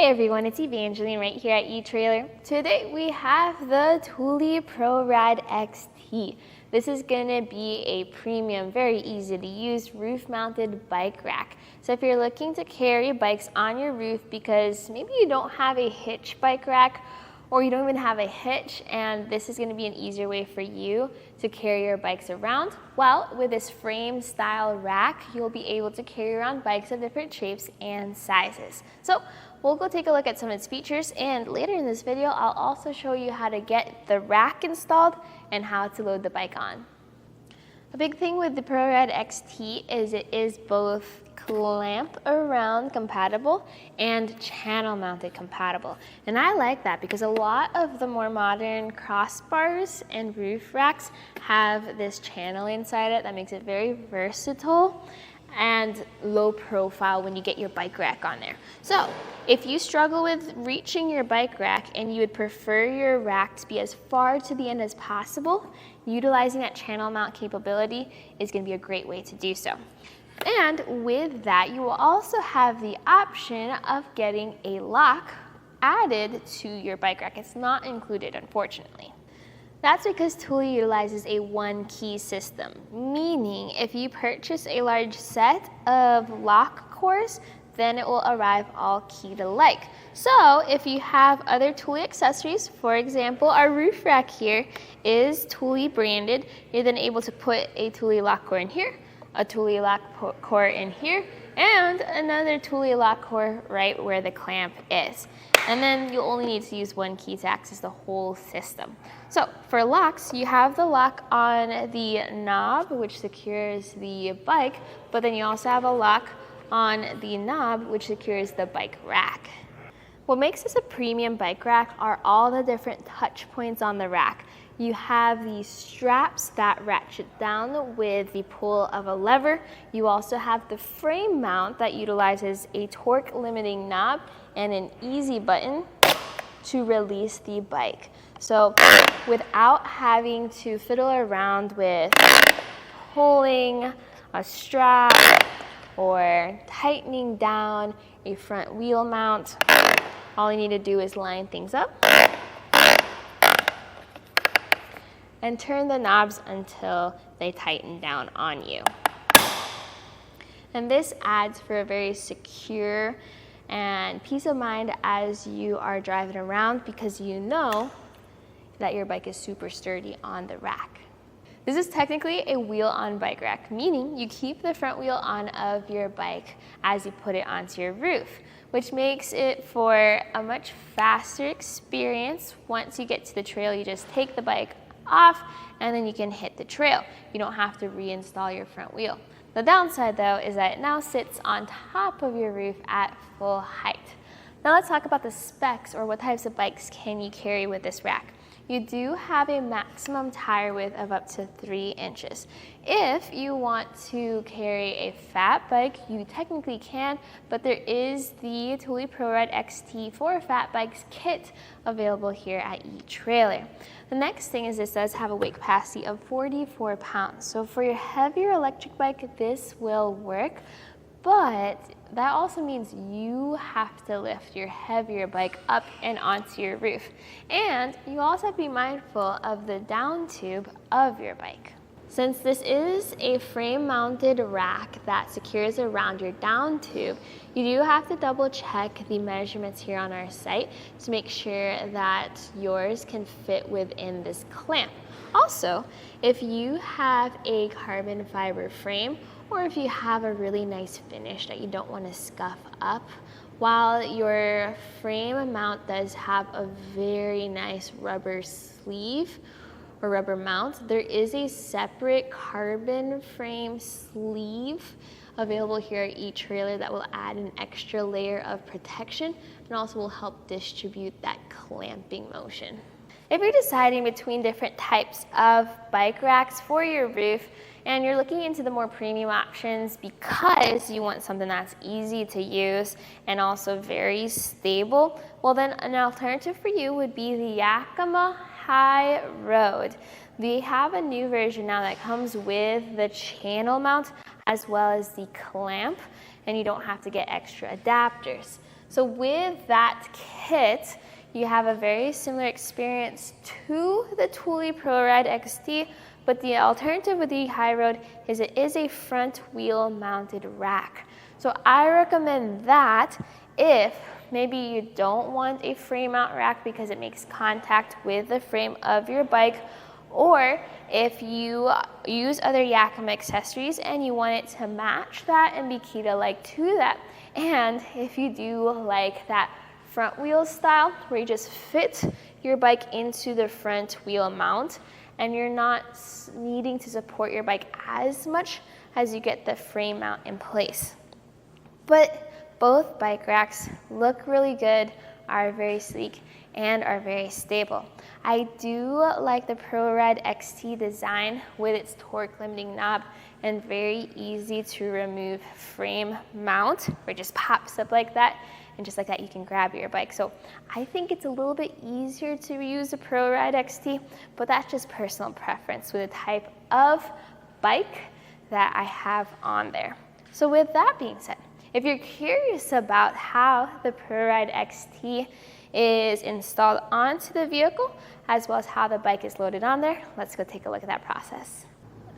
Hey everyone, it's Evangeline right here at etrailer. Today we have the Thule ProRide XT. This is going to be a premium, very easy to use roof-mounted bike rack. So if you're looking to carry bikes on your roof because maybe you don't have a hitch bike rack or you don't even have a hitch, and this is going to be an easier way for you to carry your bikes around, well, with this frame style rack, you'll be able to carry around bikes of different shapes and sizes. So we'll go take a look at some of its features, and later in this video, I'll also show you how to get the rack installed and how to load the bike on. A big thing with the ProRide XT is it is both clamp around compatible and channel mounted compatible. And I like that because a lot of the more modern crossbars and roof racks have this channel inside it that makes it very versatile and low profile when you get your bike rack on there. So if you struggle with reaching your bike rack and you would prefer your rack to be as far to the end as possible, utilizing that channel mount capability is going to be a great way to do so. And with that, you will also have the option of getting a lock added to your bike rack. It's not included, unfortunately. That's because Thule utilizes a one-key system, meaning if you purchase a large set of lock cores, then it will arrive all keyed alike. So if you have other Thule accessories, for example, our roof rack here is Thule branded, you're then able to put a Thule lock core in here, a Thule lock core in here, and another Thule lock core right where the clamp is. And then you'll only need to use one key to access the whole system. So for locks, you have the lock on the knob, which secures the bike, but then you also have a lock on the knob, which secures the bike rack. What makes this a premium bike rack are all the different touch points on the rack. You have these straps that ratchet down with the pull of a lever. You also have the frame mount that utilizes a torque limiting knob and an easy button to release the bike. So without having to fiddle around with pulling a strap or tightening down a front wheel mount, all you need to do is line things up and turn the knobs until they tighten down on you. And this adds for a very secure and peace of mind as you are driving around because you know that your bike is super sturdy on the rack. This is technically a wheel-on bike rack, meaning you keep the front wheel on of your bike as you put it onto your roof, which makes it for a much faster experience. Once you get to the trail, you just take the bike off and then you can hit the trail. You don't have to reinstall your front wheel. The downside though is that it now sits on top of your roof at full height. Now let's talk about the specs, or what types of bikes can you carry with this rack. You do have a maximum tire width of up to 3 inches. If you want to carry a fat bike, you technically can, but there is the Thule ProRide XT for fat bikes kit available here at etrailer. The next thing is this does have a weight capacity of 44 pounds. So for your heavier electric bike, this will work, but that also means you have to lift your heavier bike up and onto your roof. And you also have to be mindful of the down tube of your bike. Since this is a frame-mounted rack that secures around your down tube, you do have to double check the measurements here on our site to make sure that yours can fit within this clamp. Also, if you have a carbon fiber frame, or if you have a really nice finish that you don't want to scuff up, while your frame mount does have a very nice rubber sleeve or rubber mount, there is a separate carbon frame sleeve available here at etrailer that will add an extra layer of protection and also will help distribute that clamping motion. If you're deciding between different types of bike racks for your roof and you're looking into the more premium options because you want something that's easy to use and also very stable, well then an alternative for you would be the Yakima High Road. They have a new version now that comes with the channel mount as well as the clamp, and you don't have to get extra adapters. So with that kit, you have a very similar experience to the Thule ProRide XT, but the alternative with the High Road is it is a front wheel mounted rack. So I recommend that if maybe you don't want a frame mount rack because it makes contact with the frame of your bike, or if you use other Yakima accessories and you want it to match that and be Kita-like to that. And if you do like that front wheel style where you just fit your bike into the front wheel mount and you're not needing to support your bike as much as you get the frame mount in place. But both bike racks look really good, are very sleek, and are very stable. I do like the ProRide XT design with its torque limiting knob and very easy to remove frame mount where it just pops up like that, and just like that you can grab your bike. So I think it's a little bit easier to use the ProRide XT, but that's just personal preference with the type of bike that I have on there. So with that being said, if you're curious about how the ProRide XT is installed onto the vehicle, as well as how the bike is loaded on there, let's go take a look at that process.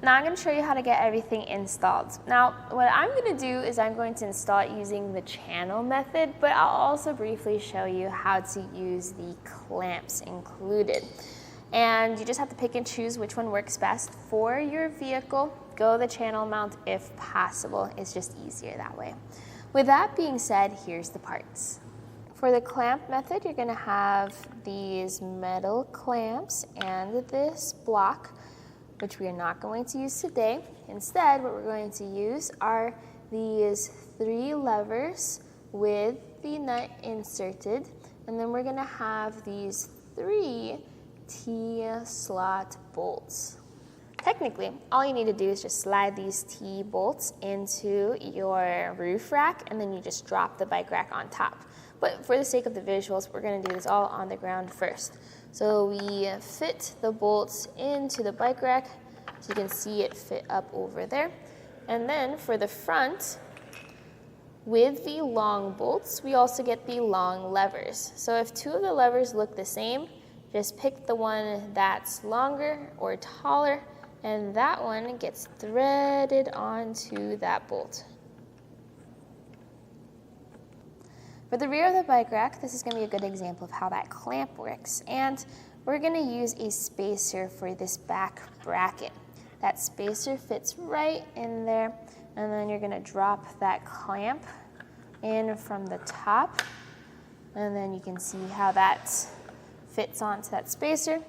Now I'm going to show you how to get everything installed. Now what I'm going to do is I'm going to install it using the channel method, but I'll also briefly show you how to use the clamps included. And you just have to pick and choose which one works best for your vehicle. Go the channel mount if possible. It's just easier that way. With that being said, here's the parts. For the clamp method, you're going to have these metal clamps and this block, which we are not going to use today. Instead, what we're going to use are these 3 levers with the nut inserted, and then we're going to have these 3 T-slot bolts. Technically, all you need to do is just slide these T-bolts into your roof rack, and then you just drop the bike rack on top. But for the sake of the visuals, we're going to do this all on the ground first. So we fit the bolts into the bike rack, so you can see it fit up over there. And then for the front, with the long bolts, we also get the long levers. So if 2 of the levers look the same, just pick the one that's longer or taller, and that one gets threaded onto that bolt. For the rear of the bike rack, this is going to be a good example of how that clamp works. And we're going to use a spacer for this back bracket. That spacer fits right in there, and then you're going to drop that clamp in from the top, and then you can see how that fits onto that spacer.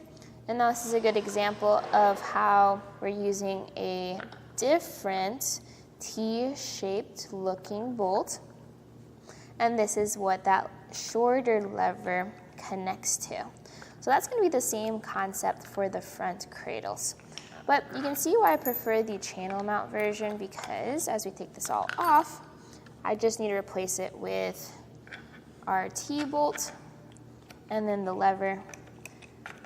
And now this is a good example of how we're using a different T-shaped looking bolt. And this is what that shorter lever connects to. So that's going to be the same concept for the front cradles. But you can see why I prefer the channel mount version, because as we take this all off, I just need to replace it with our T-bolt and then the lever.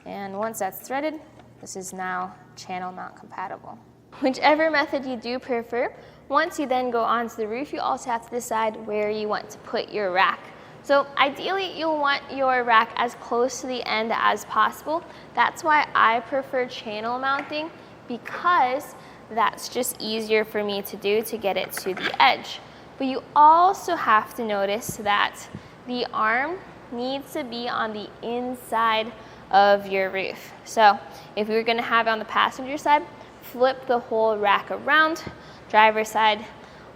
And once that's threaded, this is now channel mount compatible. Whichever method you do prefer, once you then go onto the roof, you also have to decide where you want to put your rack. So ideally, you'll want your rack as close to the end as possible. That's why I prefer channel mounting, because that's just easier for me to do to get it to the edge. But you also have to notice that the arm needs to be on the inside of your roof. So if you're going to have it on the passenger side, flip the whole rack around. Driver side,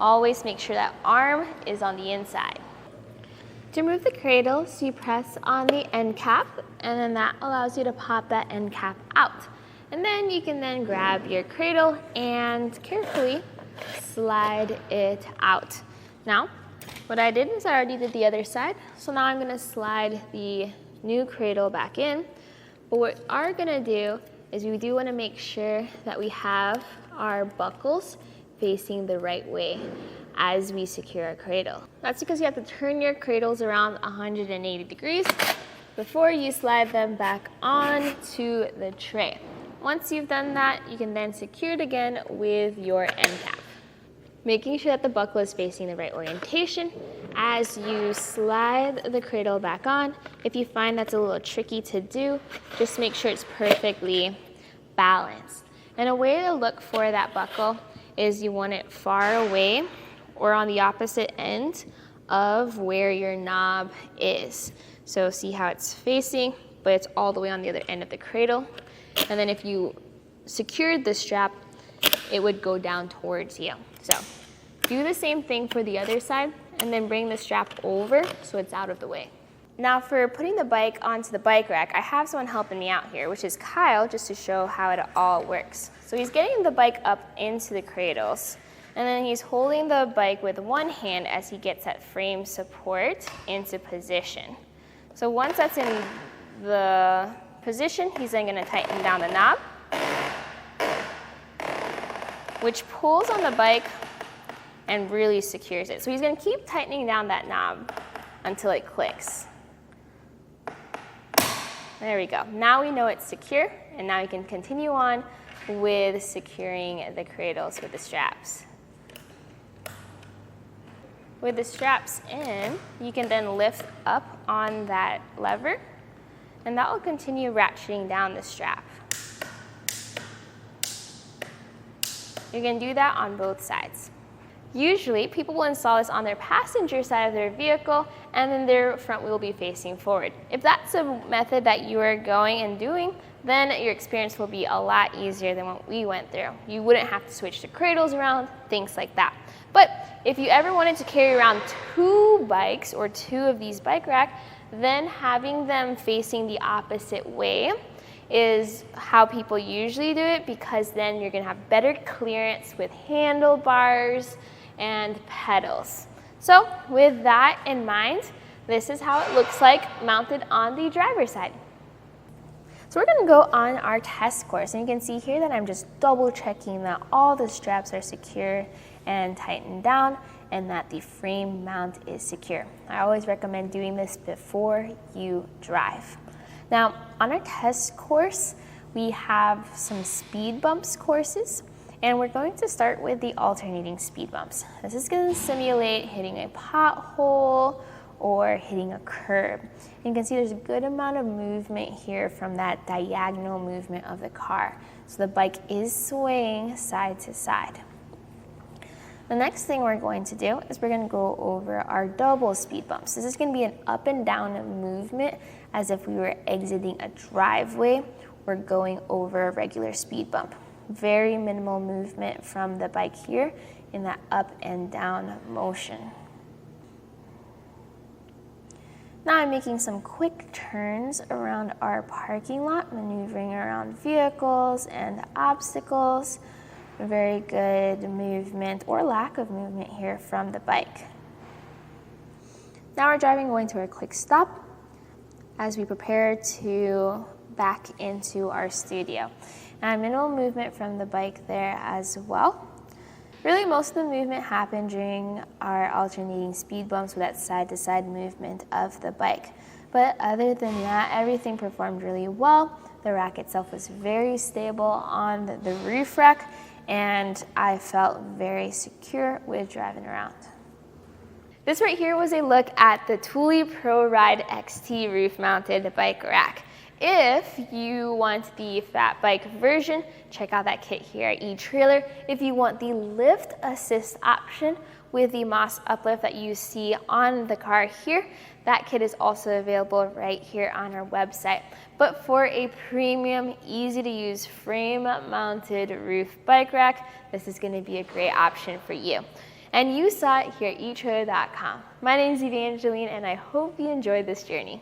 always make sure that arm is on the inside. To remove the cradles, you press on the end cap, and then that allows you to pop that end cap out. And then you can then grab your cradle and carefully slide it out. Now, what I did is I already did the other side, so now I'm going to slide the new cradle back in. But what we are going to do is we do want to make sure that we have our buckles facing the right way as we secure our cradle. That's because you have to turn your cradles around 180 degrees before you slide them back onto the tray. Once you've done that, you can then secure it again with your end cap. Making sure that the buckle is facing the right orientation, as you slide the cradle back on, if you find that's a little tricky to do, just make sure it's perfectly balanced. And a way to look for that buckle is you want it far away or on the opposite end of where your knob is. So see how it's facing, but it's all the way on the other end of the cradle. And then if you secured the strap, it would go down towards you. So do the same thing for the other side and then bring the strap over so it's out of the way. Now for putting the bike onto the bike rack, I have someone helping me out here, which is Kyle, just to show how it all works. So he's getting the bike up into the cradles, and then he's holding the bike with one hand as he gets that frame support into position. So once that's in the position, he's then going to tighten down the knob, which pulls on the bike and really secures it. So he's going to keep tightening down that knob until it clicks. There we go. Now we know it's secure, and now we can continue on with securing the cradles with the straps. With the straps in, you can then lift up on that lever, and that will continue ratcheting down the strap. You can do that on both sides. Usually, people will install this on their passenger side of their vehicle, and then their front wheel will be facing forward. If that's a method that you are going and doing, then your experience will be a lot easier than what we went through. You wouldn't have to switch the cradles around, things like that. But if you ever wanted to carry around two bikes or two of these bike racks, then having them facing the opposite way is how people usually do it, because then you're going to have better clearance with handlebars and pedals. So with that in mind, this is how it looks like mounted on the driver's side. So we're going to go on our test course, and you can see here that I'm just double checking that all the straps are secure and tightened down, and that the frame mount is secure. I always recommend doing this before you drive. Now on our test course, we have some speed bumps courses, and we're going to start with the alternating speed bumps. This is going to simulate hitting a pothole or hitting a curb. You can see there's a good amount of movement here from that diagonal movement of the car. So the bike is swaying side to side. The next thing we're going to do is we're going to go over our double speed bumps. This is going to be an up and down movement as if we were exiting a driveway or going over a regular speed bump. Very minimal movement from the bike here in that up and down motion. Now I'm making some quick turns around our parking lot, maneuvering around vehicles and obstacles. Very good movement or lack of movement here from the bike. Now we're driving, going to a quick stop as we prepare to back into our studio. And minimal movement from the bike there as well. Really, most of the movement happened during our alternating speed bumps with that side-to-side movement of the bike. But other than that, everything performed really well. The rack itself was very stable on the roof rack, and I felt very secure with driving around. This right here was a look at the Thule ProRide XT roof-mounted bike rack. If you want the fat bike version, check out that kit here at etrailer. If you want the lift assist option with the Moss uplift that you see on the car here, that kit is also available right here on our website. But for a premium, easy to use frame-mounted roof bike rack, this is going to be a great option for you. And you saw it here at etrailer.com. My name is Evangeline, and I hope you enjoyed this journey.